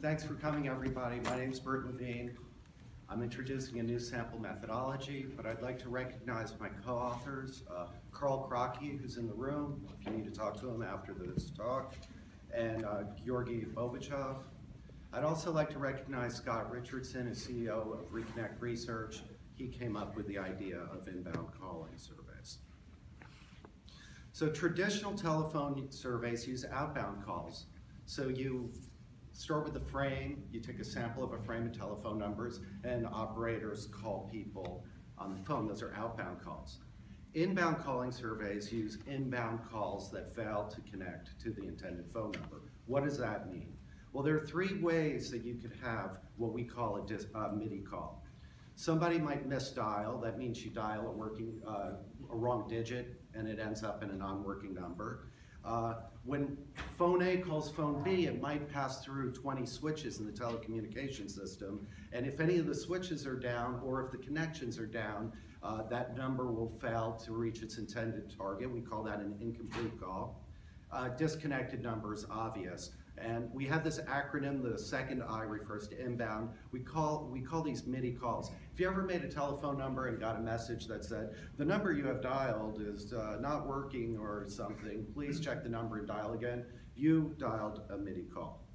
Thanks for coming, everybody. My name is Burton Levine. I'm introducing a new sample methodology, but I'd like to recognize my co-authors, Carl Crocky, who's in the room, if you need to talk to him after this talk, and Georgi Bobichov. I'd also like to recognize Scott Richardson, as CEO of Reconnect Research. He came up with the idea of inbound calling surveys. So traditional telephone surveys use outbound calls. So you start with a frame, you take a sample of a frame of telephone numbers, and operators call people on the phone. Those are outbound calls. Inbound calling surveys use inbound calls that fail to connect to the intended phone number. What does that mean? Well, there are three ways that you could have what we call a MIDI call. Somebody might misdial. That means you dial a wrong digit and it ends up in a non-working number. When phone A calls phone B, it might pass through 20 switches in the telecommunication system, and if any of the switches are down or if the connections are down, that number will fail to reach its intended target. We call that an incomplete call. Disconnected number is obvious. And we have this acronym, the second I refers to inbound. We call these MIDI calls. If you ever made a telephone number and got a message that said, the number you have dialed is not working or something, please check the number and dial again, you dialed a MIDI call.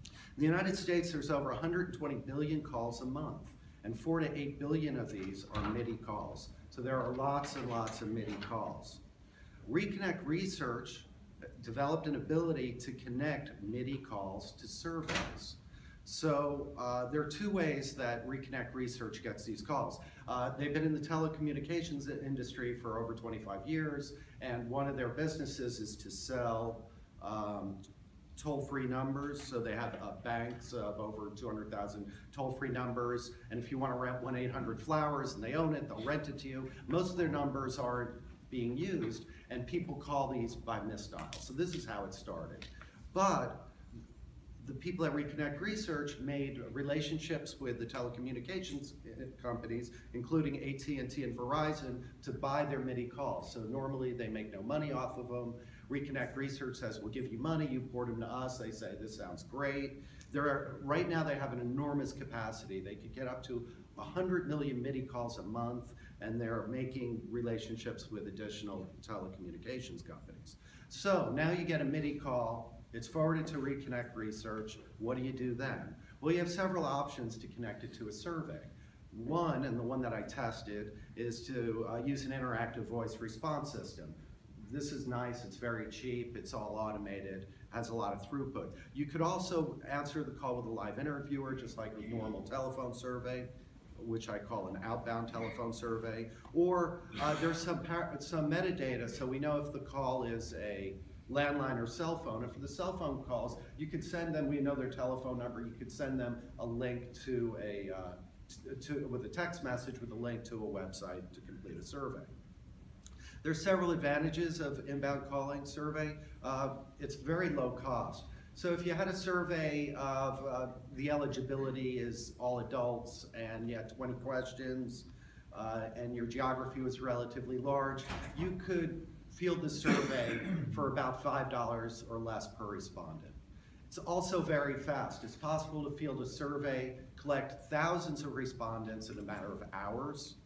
In the United States, there's over 120 billion calls a month, and 4 to 8 billion of these are MIDI calls. So there are lots and lots of MIDI calls. Reconnect Research developed an ability to connect MIDI calls to surveys. So there are two ways that Reconnect Research gets these calls. They've been in the telecommunications industry for over 25 years, and one of their businesses is to sell toll-free numbers. So they have banks of over 200,000 toll-free numbers, and if you want to rent 1-800-Flowers and they own it, they'll rent it to you. Most of their numbers aren't being used, and people call these by misdial. So this is how it started. But the people at Reconnect Research made relationships with the telecommunications companies, including AT&T and Verizon, to buy their MIDI calls. So normally they make no money off of them. Reconnect Research says, we'll give you money, you port them to us. They say, this sounds great. Right now they have an enormous capacity. They could get up to 100 million MIDI calls a month, and they're making relationships with additional telecommunications companies. So now you get a MIDI call, it's forwarded to Reconnect Research. What do you do then? Well, you have several options to connect it to a survey. One, and the one that I tested, is to use an interactive voice response system. This is nice, it's very cheap, it's all automated, has a lot of throughput. You could also answer the call with a live interviewer, just like a normal telephone survey, which I call an outbound telephone survey. Or there's some metadata, so we know if the call is a landline or cell phone. And for the cell phone calls, you could send them, we know their telephone number, you could send them a link to with a text message with a link to a website to complete a survey. There's several advantages of inbound calling survey. It's very low cost. So if you had a survey of the eligibility is all adults and you had 20 questions and your geography was relatively large, you could field the survey for about $5 or less per respondent. It's also very fast. It's possible to field a survey, collect thousands of respondents in a matter of hours.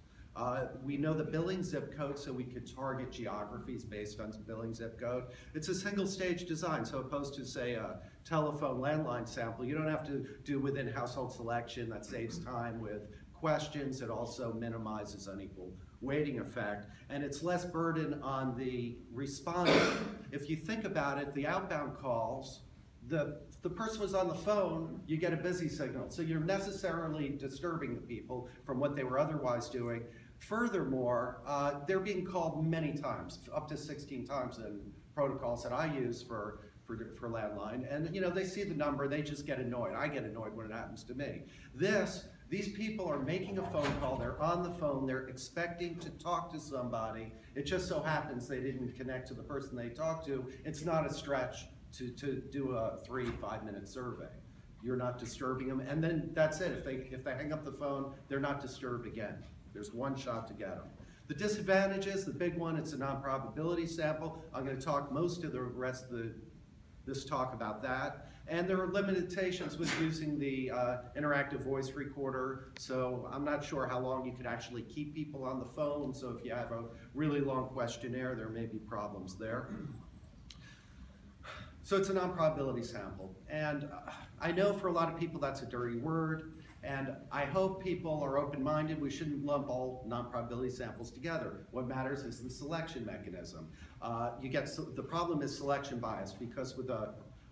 We know the billing zip code, so we could target geographies based on billing zip code. It's a single stage design, so opposed to, say, a telephone landline sample, you don't have to do within household selection. That saves time with questions. It also minimizes unequal weighting effect, and it's less burden on the respondent. If you think about it, the outbound calls, the person was on the phone, you get a busy signal, so you're necessarily disturbing the people from what they were otherwise doing. Furthermore, they're being called many times, up to 16 times in protocols that I use for landline, and you know, they see the number, they just get annoyed. I get annoyed when it happens to me. These people are making a phone call, they're on the phone, they're expecting to talk to somebody. It just so happens they didn't connect to the person they talked to. It's not a stretch to do a 3-5 minute survey. You're not disturbing them, and then that's it. If they hang up the phone, they're not disturbed again. There's one shot to get them. The disadvantages, the big one, it's a non-probability sample. I'm going to talk most of the rest of the this talk about that. And there are limitations with using the interactive voice recorder, so I'm not sure how long you could actually keep people on the phone, so if you have a really long questionnaire, there may be problems there. So it's a non-probability sample, and I know for a lot of people that's a dirty word, and I hope people are open-minded. We shouldn't lump all non-probability samples together. What matters is the selection mechanism. The problem is selection bias, because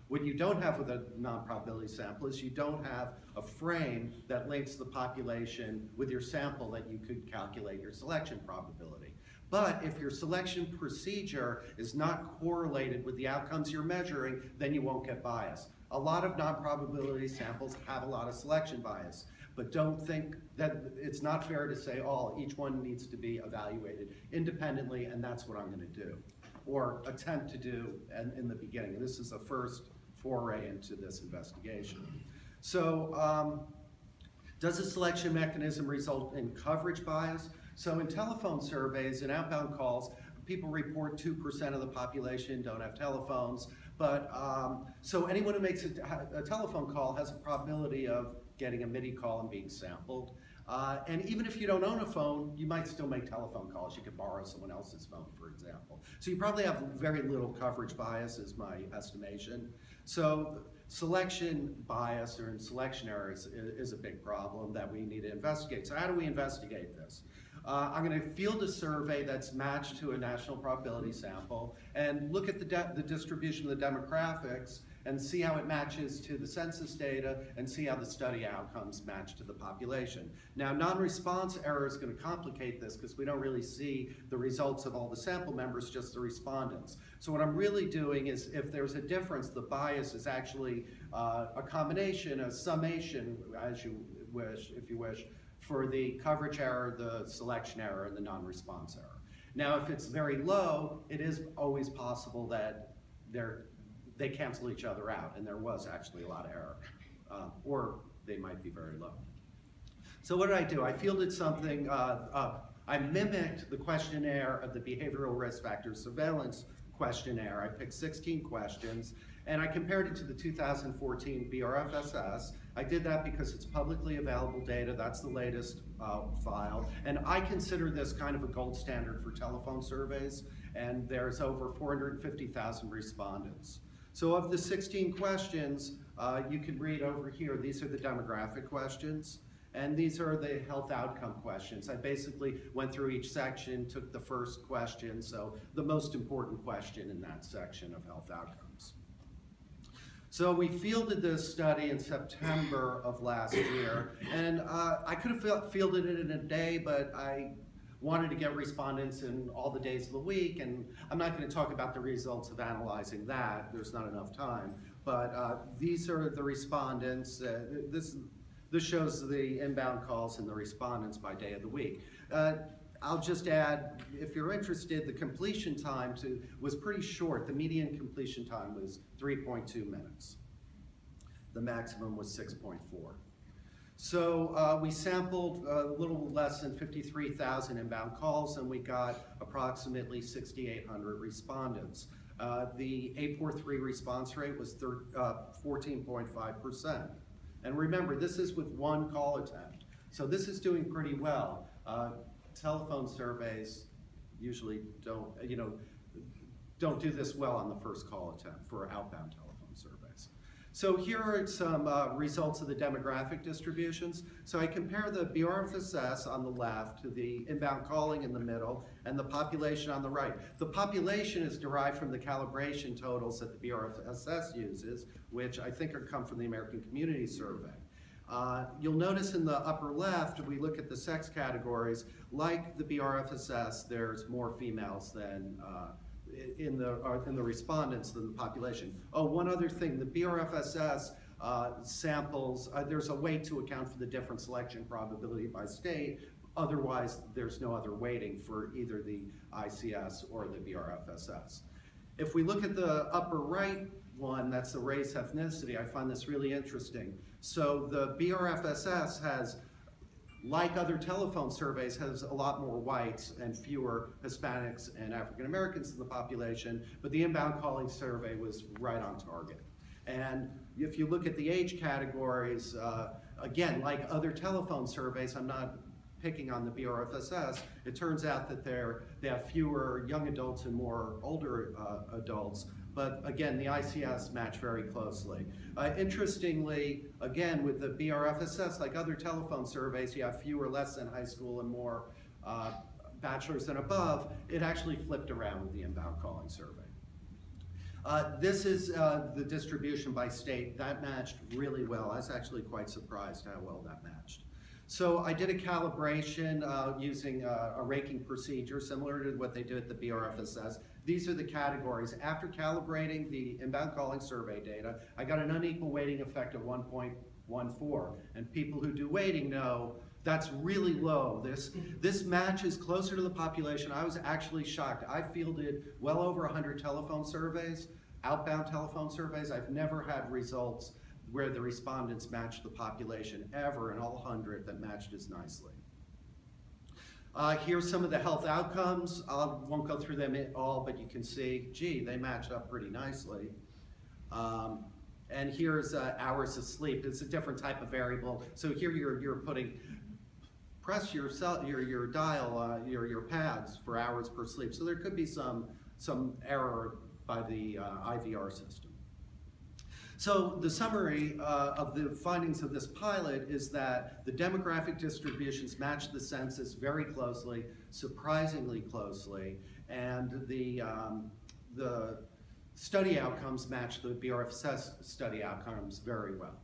what you don't have with a non-probability sample is you don't have a frame that links the population with your sample that you could calculate your selection probability. But if your selection procedure is not correlated with the outcomes you're measuring, then you won't get bias. A lot of non-probability samples have a lot of selection bias, but don't think that it's not fair to say, oh, each one needs to be evaluated independently, and that's what I'm going to do, or attempt to do in the beginning. And this is the first foray into this investigation. So does the selection mechanism result in coverage bias? So in telephone surveys, in outbound calls, people report 2% of the population don't have telephones, but so anyone who makes a telephone call has a probability of getting a MIDI call and being sampled. And even if you don't own a phone, you might still make telephone calls. You could borrow someone else's phone, for example. So you probably have very little coverage bias, is my estimation. So selection bias or selection errors is a big problem that we need to investigate. So how do we investigate this? I'm going to field a survey that's matched to a national probability sample and look at the distribution of the demographics and see how it matches to the census data and see how the study outcomes match to the population. Now, non-response error is going to complicate this because we don't really see the results of all the sample members, just the respondents. So what I'm really doing is, if there's a difference, the bias is actually a combination, a summation, as you wish, if you wish, for the coverage error, the selection error, and the non-response error. Now, if it's very low, it is always possible that they cancel each other out, and there was actually a lot of error, or they might be very low. So what did I do? I fielded something, I mimicked the questionnaire of the Behavioral Risk Factors Surveillance Questionnaire. I picked 16 questions, and I compared it to the 2014 BRFSS. I did that because it's publicly available data. That's the latest file. And I consider this kind of a gold standard for telephone surveys, and there's over 450,000 respondents. So of the 16 questions, you can read over here, these are the demographic questions, and these are the health outcome questions. I basically went through each section, took the first question, so the most important question in that section of health outcomes. So we fielded this study in September of last year, and I could have fielded it in a day, but I wanted to get respondents in all the days of the week, and I'm not going to talk about the results of analyzing that. There's not enough time. But these are the respondents. This shows the inbound calls and the respondents by day of the week. I'll just add, if you're interested, the completion time was pretty short. The median completion time was 3.2 minutes. The maximum was 6.4. So we sampled a little less than 53,000 inbound calls, and we got approximately 6,800 respondents. The AAPOR 3 response rate was 14.5%. And remember, this is with one call attempt. So this is doing pretty well. Telephone surveys usually don't do this well on the first call attempt for outbound telephone surveys. So here are some results of the demographic distributions. So I compare the BRFSS on the left to the inbound calling in the middle and the population on the right. The population is derived from the calibration totals that the BRFSS uses, which I think come from the American Community Survey. You'll notice in the upper left, we look at the sex categories. Like the BRFSS, there's more females than in the respondents than the population. Oh, one other thing, the BRFSS samples, there's a way to account for the different selection probability by state. Otherwise, there's no other weighting for either the ICS or the BRFSS. If we look at the upper right one, that's the race ethnicity, I find this really interesting. So the BRFSS has like other telephone surveys, has a lot more whites and fewer Hispanics and African Americans in the population, but the inbound calling survey was right on target. And if you look at the age categories, again, like other telephone surveys, I'm not picking on the BRFSS, it turns out that they have fewer young adults and more older adults. But again, the ICS match very closely. Interestingly, again, with the BRFSS, like other telephone surveys, you have fewer less than high school and more bachelor's and above. It actually flipped around with the inbound calling survey. This is the distribution by state. That matched really well. I was actually quite surprised how well that matched. So I did a calibration using a ranking procedure similar to what they do at the BRFSS. These are the categories. After calibrating the inbound calling survey data, I got an unequal weighting effect of 1.14. And people who do weighting know that's really low. This match is closer to the population. I was actually shocked. I fielded well over 100 telephone surveys, outbound telephone surveys. I've never had results where the respondents matched the population ever in all 100 that matched as nicely. Here's some of the health outcomes. I won't go through them all, but you can see, gee, they matched up pretty nicely. And here's hours of sleep. It's a different type of variable. So here you're putting, press your dial, your pads for hours per sleep. So there could be some error by the IVR system. So the summary of the findings of this pilot is that the demographic distributions match the census very closely, surprisingly closely, and the study outcomes match the BRFSS study outcomes very well.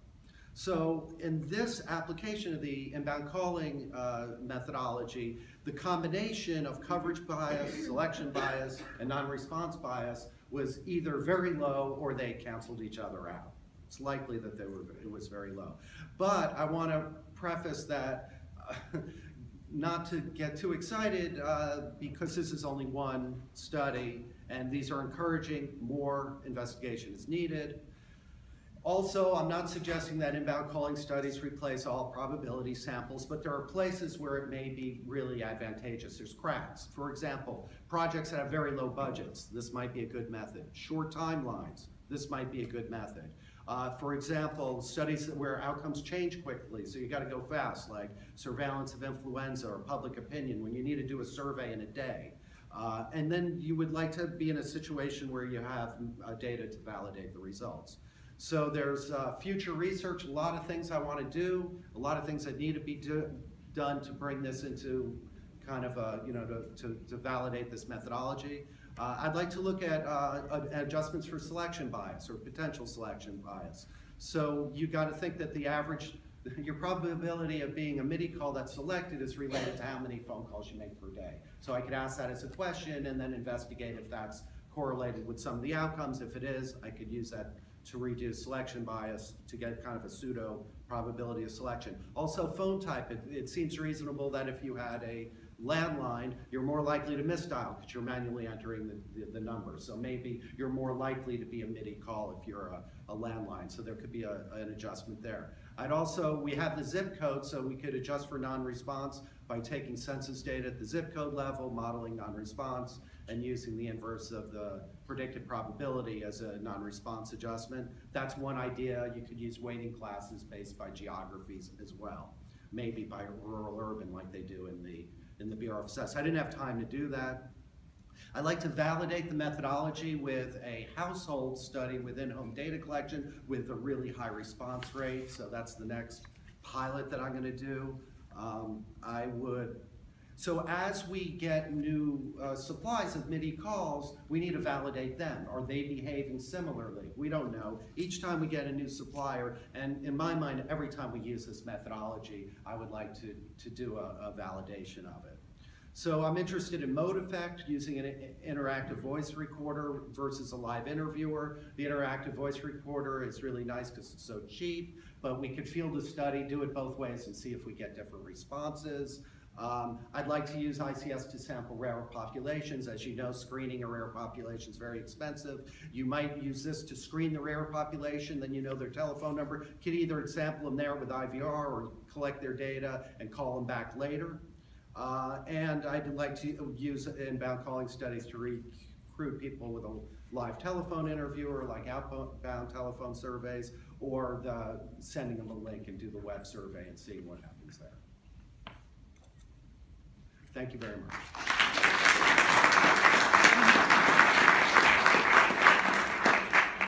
So in this application of the inbound calling methodology, the combination of coverage bias, selection bias, and non-response bias was either very low or they canceled each other out. It's likely that it was very low. But I want to preface that not to get too excited because this is only one study and these are encouraging. More investigation is needed. Also, I'm not suggesting that inbound calling studies replace all probability samples, but there are places where it may be really advantageous. There's cracks. For example, projects that have very low budgets, this might be a good method. Short timelines, this might be a good method. For example, studies where outcomes change quickly, so you got to go fast, like surveillance of influenza or public opinion, when you need to do a survey in a day. And then you would like to be in a situation where you have data to validate the results. So there's future research, a lot of things I want to do, a lot of things that need to be done to bring this into kind of, to validate this methodology. I'd like to look at adjustments for selection bias or potential selection bias. So you got to think that the average, your probability of being a MIDI call that's selected is related to how many phone calls you make per day. So I could ask that as a question and then investigate if that's correlated with some of the outcomes. If it is, I could use that to reduce selection bias to get kind of a pseudo probability of selection. Also phone type, it seems reasonable that if you had a landline, you're more likely to misdial because you're manually entering the number. So maybe you're more likely to be a MIDI call if you're a landline. So there could be an adjustment there. We have the zip code, so we could adjust for non-response by taking census data at the zip code level, modeling non-response, and using the inverse of the predicted probability as a non-response adjustment. That's one idea. You could use weighting classes based by geographies as well, maybe by rural urban like they do in the BRFSS. I didn't have time to do that. I'd like to validate the methodology with a household study with in-home data collection with a really high response rate. So that's the next pilot that I'm going to do. So as we get new supplies of MIDI calls, we need to validate them. Are they behaving similarly? We don't know. Each time we get a new supplier, and in my mind, every time we use this methodology, I would like to do a validation of it. So I'm interested in mode effect, using an interactive voice recorder versus a live interviewer. The interactive voice recorder is really nice because it's so cheap, but we could field a study, do it both ways, and see if we get different responses. I'd like to use ICS to sample rarer populations. As you know, screening a rare population is very expensive. You might use this to screen the rare population, then you know their telephone number. You can either sample them there with IVR or collect their data and call them back later. And I'd like to use inbound calling studies to recruit people with a live telephone interviewer, like outbound telephone surveys, or sending them a link and do the web survey and seeing what happens there. Thank you very much.